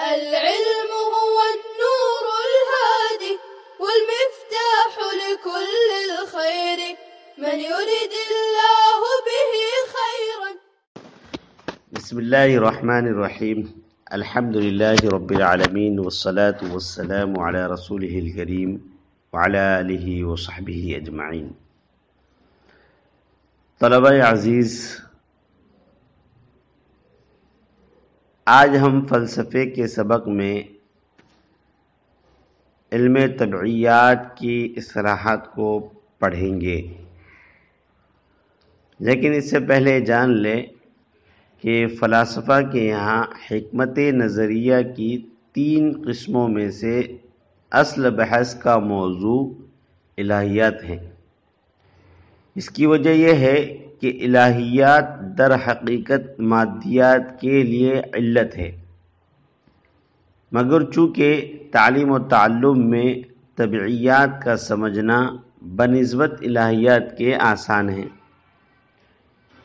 العلم هو النور الهادي والمفتاح لكل الخير من يريد الله به خيرا. بسم الله الرحمن الرحيم. الحمد لله رب العالمين والصلاة والسلام على رسوله الكريم وعلى آله وصحبه اجمعین. طلبہ عزیز، آج ہم فلسفے کے سبق میں علم طبعیات کی اصطلاحات کو پڑھیں گے، لیکن اس سے پہلے جان لیں کہ فلاسفہ کے یہاں حکمت نظریہ کی 3 قسموں میں سے اصل بحث کا موضوع الہیات ہیں. اس کی وجہ یہ ہے کہ الہیات در حقیقت مادیات کے لیے علت ہے، مگر چونکہ تعلیم و تعلم میں طبعیات کا سمجھنا بنسبت الہیات کے آسان ہے،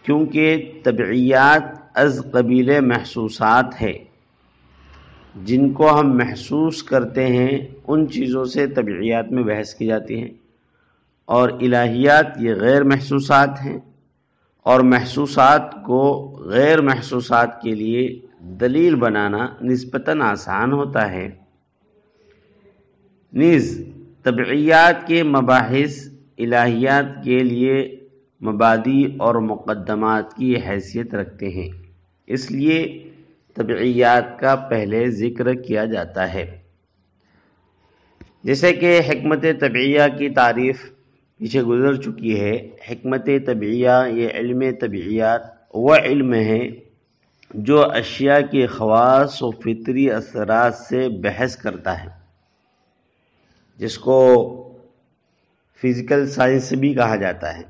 کیونکہ طبعیات از قبیل محسوسات ہے. جن کو ہم محسوس کرتے ہیں ان چیزوں سے طبعیات میں بحث کی جاتی ہے، اور الہیات یہ غیر محسوسات ہیں، اور محسوسات کو غیر محسوسات کے لیے دلیل بنانا نسبتاً آسان ہوتا ہے. نیز طبعیات کے مباحث الہیات کے لیے مبادی اور مقدمات کی حیثیت رکھتے ہیں، اس لیے طبعیات کا پہلے ذکر کیا جاتا ہے. جیسے کہ حکمت طبعیہ کی تعریف پیچھے گزر چکی ہے. حکمت طبعیہ یہ علم طبعیات وہ علم ہے جو اشیاء کے خواص و فطری اثرات سے بحث کرتا ہے، جس کو فزیکل سائنس بھی کہا جاتا ہے.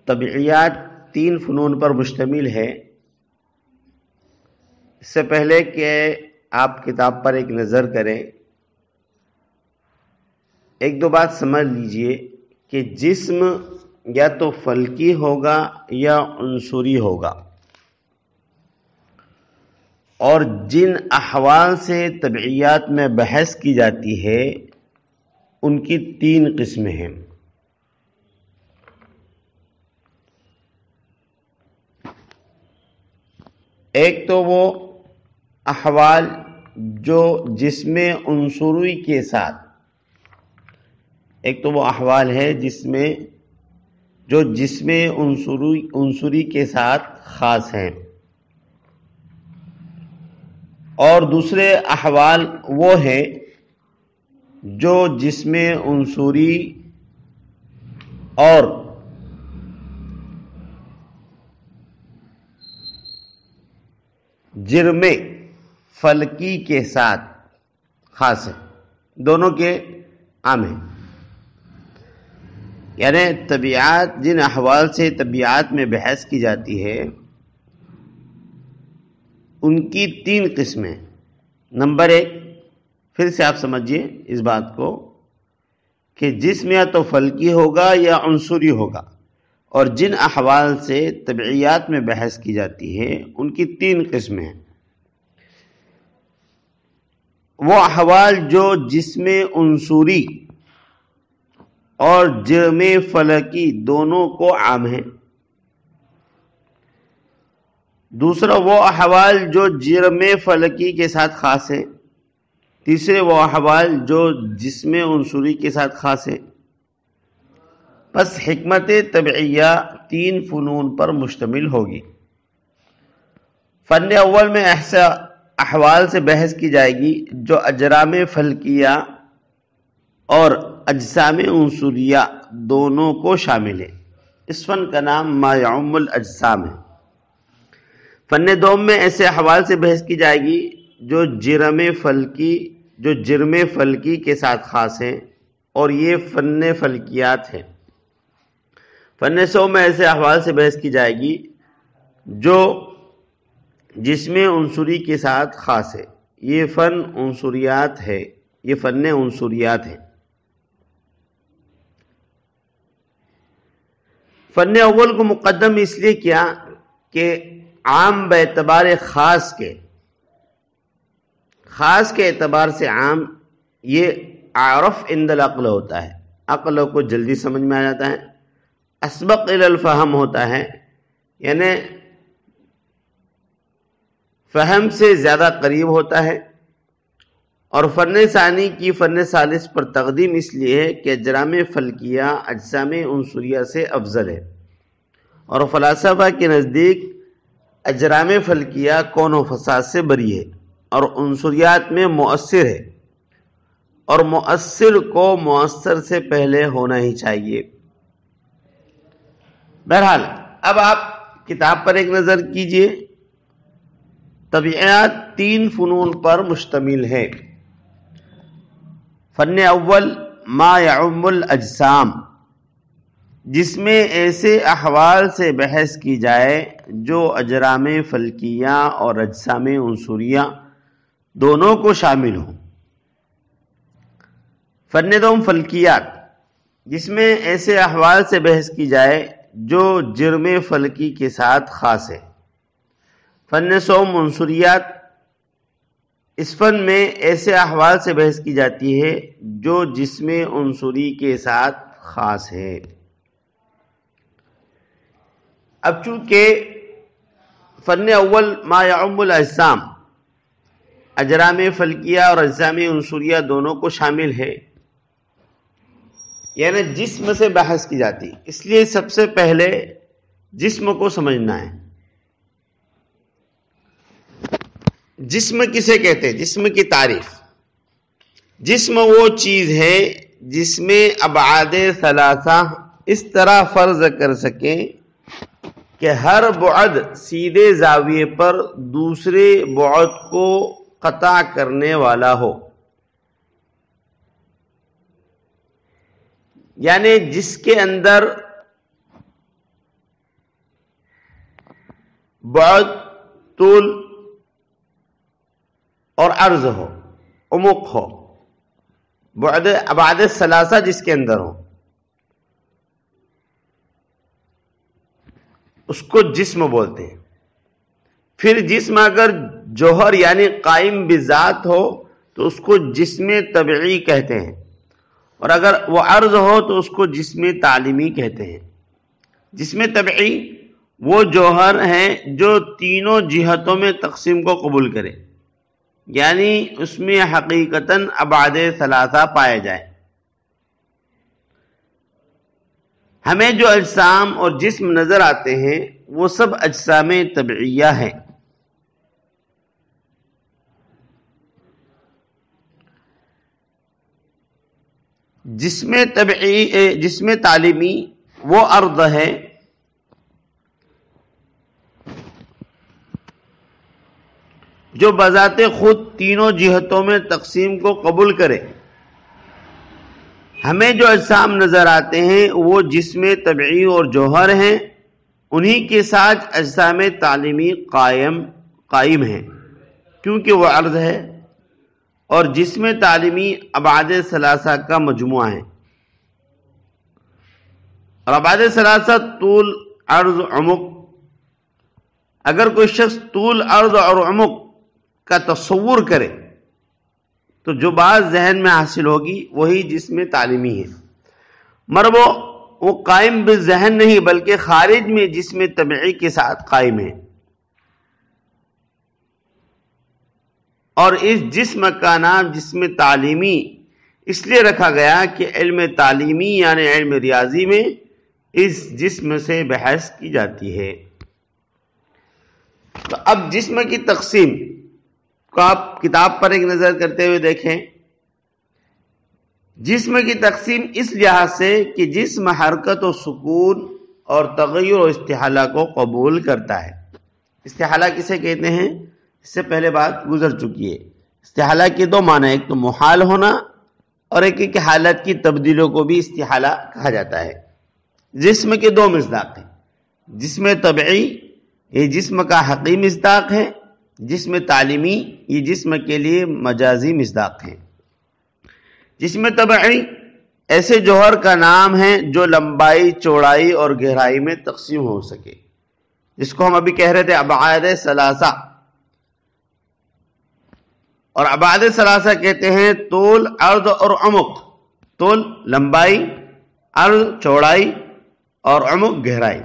طبعیات 3 فنون پر مشتمل ہے. اس سے پہلے کہ آپ کتاب پر ایک نظر کریں، ایک دو بات سمجھ لیجئے کہ جسم یا تو فلکی ہوگا یا عنصری ہوگا، اور جن احوال سے طبعیات میں بحث کی جاتی ہے ان کی 3 قسمیں ہیں. ایک تو وہ احوال جو جسم عنصری کے ساتھ جو جسم عنصری کے ساتھ خاص ہیں، اور دوسرے احوال وہ ہیں جو جسم عنصری اور جرم فلکی کے ساتھ خاص ہے، دونوں کے عام ہیں. یعنی طبیعات، جن احوال سے طبیعات میں بحث کی جاتی ہے ان کی 3 قسمیں. نمبر 1، پھر سے آپ سمجھیے اس بات کو کہ جسم یا تو فلکی ہوگا یا عنصری ہوگا، اور جن احوال سے طبعیات میں بحث کی جاتی ہے ان کی 3 قسمیں ہیں. وہ احوال جو جسم عنصری اور جرم فلکی دونوں کو عام ہیں. دوسرا وہ احوال جو جرم فلکی کے ساتھ خاص ہیں. تیسرے وہ احوال جو جسم عنصری کے ساتھ خاص ہیں. پس حکمت طبعیہ 3 فنون پر مشتمل ہوگی. فن اول میں ایسا احوال سے بحث کی جائے گی جو اجرام فلکیہ اور اجسام عنصریہ دونوں کو شامل ہے. اس فن کا نام ما یعم الاجسام ہے. فن دوم میں ایسے احوال سے بحث کی جائے گی جو جرم فلکی کے ساتھ خاص ہیں، اور یہ فن فلکیات ہے. فن سو میں ایسے احوال سے بحث کی جائے گی جو جسم عنصری کے ساتھ خاص ہے، یہ فن عنصریات ہے. فن اول کو مقدم اس لیے کیا کہ عام باعتبار خاص کے خاص کے اعتبار سے عام یہ عارف عند العقل ہوتا ہے، عقل کو جلدی سمجھ میں آ جاتا ہے، اسبق الی الفہم ہوتا ہے، یعنی فہم سے زیادہ قریب ہوتا ہے، اور فن ثانی کی فن ثالث پر تقدیم اس لیے ہے کہ اجرام فلکیہ اجسام عنصریہ سے افضل ہے، اور فلاسفہ کے نزدیک اجرام فلکیہ کون و فساد سے بری ہے اور عنصریات میں مؤثر ہے، اور مؤثر کو مؤثر سے پہلے ہونا ہی چاہیے۔ بہرحال اب آپ کتاب پر ایک نظر کیجئے۔ طبیعیات 3 فنون پر مشتمل ہے۔ فن اول ما یعم الاجسام، جس میں ایسے احوال سے بحث کی جائے جو اجرام فلکیہ اور اجسام عنصریہ دونوں کو شامل ہوں۔ فن دوم فلکیات، جس میں ایسے احوال سے بحث کی جائے جو جرم فلکی کے ساتھ خاص ہے۔ فن سوم عنصریات، اس فن میں ایسے احوال سے بحث کی جاتی ہے جو جسم عنصری کے ساتھ خاص ہے۔ اب چونکہ فن اول ما یعم الاجسام اجرام فلکیہ اور اجسام عنصریہ دونوں کو شامل ہے، یعنی جسم سے بحث کی جاتی، اس لیے سب سے پہلے جسم کو سمجھنا ہے۔ جسم کسے کہتے ہیں؟ جسم کی تعریف، جسم وہ چیز ہے جس میں ابعاد ثلاثہ اس طرح فرض کر سکیں کہ ہر بعد سیدھے زاویے پر دوسرے بعد کو قطع کرنے والا ہو، یعنی جس کے اندر بعد، طول اور عرض ہو، عمق ہو، بعد ابعاد ثلاثہ جس کے اندر ہو، اس کو جسم بولتے ہیں۔ پھر جسم اگر جوہر یعنی قائم بذات ہو تو اس کو جسم طبعی کہتے ہیں، اور اگر وہ عرض ہو تو اس کو جسم تعلیمی کہتے ہیں۔ جسم طبعی وہ جوہر ہیں جو تینوں جہتوں میں تقسیم کو قبول کرے، یعنی اس میں حقیقتاً ابعاد ثلاثہ پائے جائیں۔ ہمیں جو اجسام اور جسم نظر آتے ہیں وہ سب اجسام طبعیہ ہیں۔ جسم تعلیمی وہ ارض ہے جو بذات خود تینوں جہتوں میں تقسیم کو قبول کرے۔ ہمیں جو اجسام نظر آتے ہیں وہ جسم طبعی اور جوہر ہیں، انہی کے ساتھ اجسام تعلیمی قائم ہیں، کیونکہ وہ عرض ہے اور جسم تعلیمی ابعاد ثلاثہ کا مجموعہ ہے، اور ابعاد ثلاثہ طول، عرض، عمق۔ اگر کوئی شخص طول، عرض اور عمق کا تصور کرے تو جو بات ذہن میں حاصل ہوگی وہی جسم تعلیمی ہے، مگر وہ قائم بالذہن نہیں بلکہ خارج میں جسم طبعی کے ساتھ قائم ہے، اور اس جسم کا نام جسم تعلیمی اس لیے رکھا گیا کہ علم تعلیمی یعنی علم ریاضی میں اس جسم سے بحث کی جاتی ہے۔ تو اب جسم کی تقسیم کو آپ کتاب پر ایک نظر کرتے ہوئے دیکھیں۔ جسم کی تقسیم اس لحاظ سے کہ جسم حرکت و سکون اور تغیر و استحالہ کو قبول کرتا ہے۔ استحالہ کسے کہتے ہیں؟ اس سے پہلے بات گزر چکی ہے۔ استحالہ کے 2 معنی، ایک تو محال ہونا اور ایک کہ حالت کی تبدیلیوں کو بھی استحالہ کہا جاتا ہے۔ جسم کے 2 مصداق ہیں، جسم طبعی یہ جسم کا حقیقی مصداق ہے، جسم تعلیمی یہ جسم کے لیے مجازی مصداق ہیں۔ جسم طبعی ایسے جوہر کا نام ہے جو لمبائی، چوڑائی اور گہرائی میں تقسیم ہو سکے، جس کو ہم ابھی کہہ رہے تھے ابعاد ثلاثہ، اور ابعاد ثلاثہ کہتے ہیں طول، عرض اور عمق. طول لمبائی، عرض چوڑائی اور عمق گہرائی.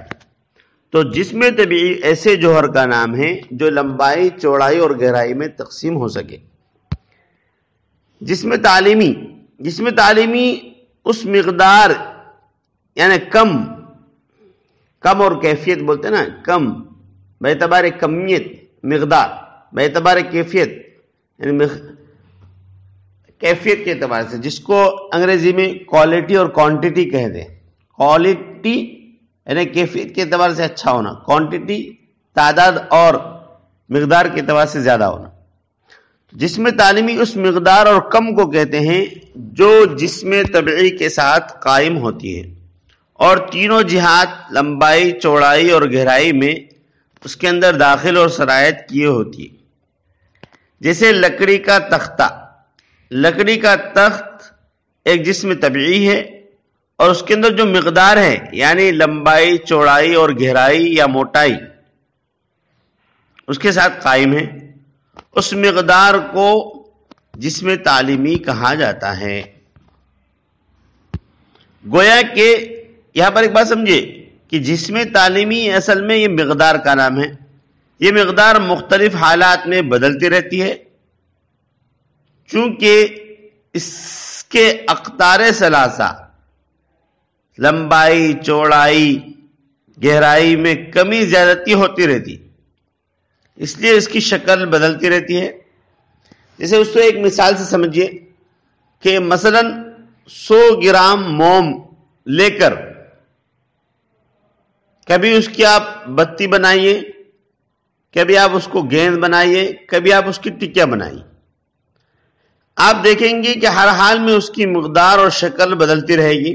تو جسم طبیعی ایسے جوہر کا نام ہے جو لمبائی، چوڑائی اور گہرائی میں تقسیم ہو سکے. جسم تعلیمی اس مقدار یعنی کم اور کیفیت بولتے ہیں نا، کم باعتبار کمیت، مقدار باعتبار کیفیت، یعنی کیفیت کے اعتبار سے، جس کو انگریزی میں کوالٹی اور کوانٹٹی کہتے ہیں. کوالٹی یعنی کیفیت کے اعتبار سے اچھا ہونا، کوانٹٹی تعداد اور مقدار کے اعتبار سے زیادہ ہونا. جسم تعلیمی اس مقدار اور کم کو کہتے ہیں جو جسم طبعی کے ساتھ قائم ہوتی ہے اور تینوں جہات لمبائی، چوڑائی اور گہرائی میں اس کے اندر داخل اور سرایت کیے ہوتی ہے. جیسے لکڑی کا تختہ. لکڑی کا تخت ایک جسم طبعی ہے اور اس کے اندر جو مقدار ہے یعنی لمبائی، چوڑائی اور گہرائی یا موٹائی اس کے ساتھ قائم ہے، اس مقدار کو جسم تعلیمی کہا جاتا ہے. گویا کہ یہاں پر ایک بات سمجھے کہ جسم تعلیمی اصل میں یہ مقدار کا نام ہے. یہ مقدار مختلف حالات میں بدلتی رہتی ہے چونکہ اس کے اقطار ثلاثہ لمبائی، چوڑائی، گہرائی میں کمی زیادتی ہوتی رہتی، اس لیے اس کی شکل بدلتی رہتی ہے. جیسے اس کو ایک مثال سے سمجھیے کہ مثلا 100 گرام موم لے کر کبھی اس کی آپ بتی بنائیے، کبھی آپ اس کو گیند بنائیے، کبھی آپ اس کی ٹکیا بنائیے. آپ دیکھیں گے کہ ہر حال میں اس کی مقدار اور شکل بدلتی رہے گی،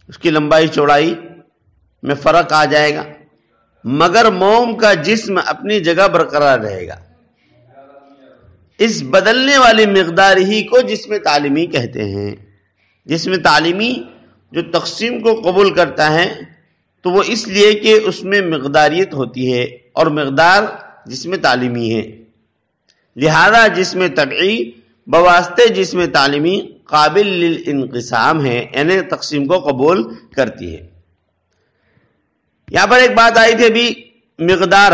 اس کی لمبائی چوڑائی میں فرق آ جائے گا، مگر موم کا جسم اپنی جگہ برقرار رہے گا. اس بدلنے والی مقدار ہی کو جسم تعلیمی کہتے ہیں. جسم تعلیمی جو تقسیم کو قبول کرتا ہے تو وہ اس لیے کہ اس میں مقداریت ہوتی ہے اور مقدار جسم تعلیمی ہے، لہذا جسم طبعی بواسطے جسم تعلیمی قابل للانقسام ہے، یعنی تقسیم کو قبول کرتی ہے. یہاں پر ایک بات آئی تھی ابھی، مقدار،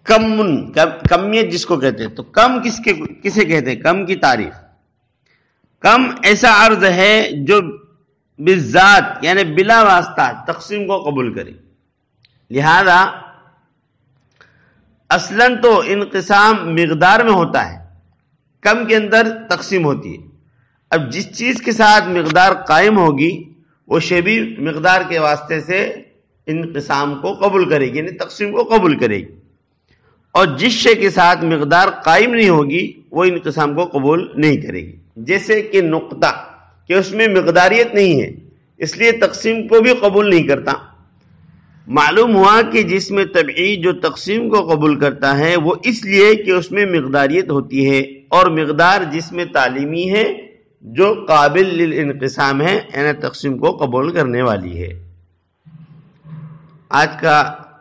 کمیت جس کو کہتے ہیں. تو کم کسے کہتے ہیں؟ کم کی تعریف. کم ایسا عرض ہے جو بالذات یعنی بلا واسطہ تقسیم کو قبول کرے. لہذا اصلاً تو انقسام مقدار میں ہوتا ہے، کم کے اندر تقسیم ہوتی ہے. اب جس چیز کے ساتھ مقدار قائم ہوگی وہ شے بھی مقدار کے واسطے سے انقسام کو قبول کرے گی، یعنی تقسیم کو قبول کرے گی. اور جس شے کے ساتھ مقدار قائم نہیں ہوگی وہ انقسام کو قبول نہیں کرے گی. جیسے کہ نقطہ، کہ اس میں مقداریت نہیں ہے اس لیے تقسیم کو بھی قبول نہیں کرتا. معلوم ہوا کہ جسم طبعی جو تقسیم کو قبول کرتا ہے وہ اس لیے کہ اس میں مقداریت ہوتی ہے، اور مقدار جسم تعلیمی ہے جو قابل للانقسام ہے، یعنی تقسیم کو قبول کرنے والی ہے. آج کا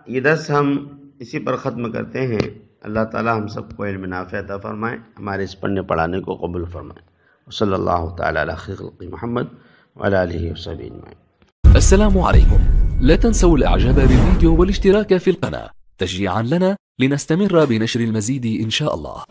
یہ درس ہم اسی پر ختم کرتے ہیں. اللہ تعالی ہم سب کو علم نافع عطا فرمائے، ہمارے اس پڑھنے پڑھانے کو قبول فرمائے. صلی اللہ تعالی علی خیر خلق محمد وعلى آله وصحبه أجمعين. السلام عليكم. لا تنسوا الاعجاب بالفيديو والاشتراك في القناة تشجيعا لنا لنستمر بنشر المزيد إن شاء الله.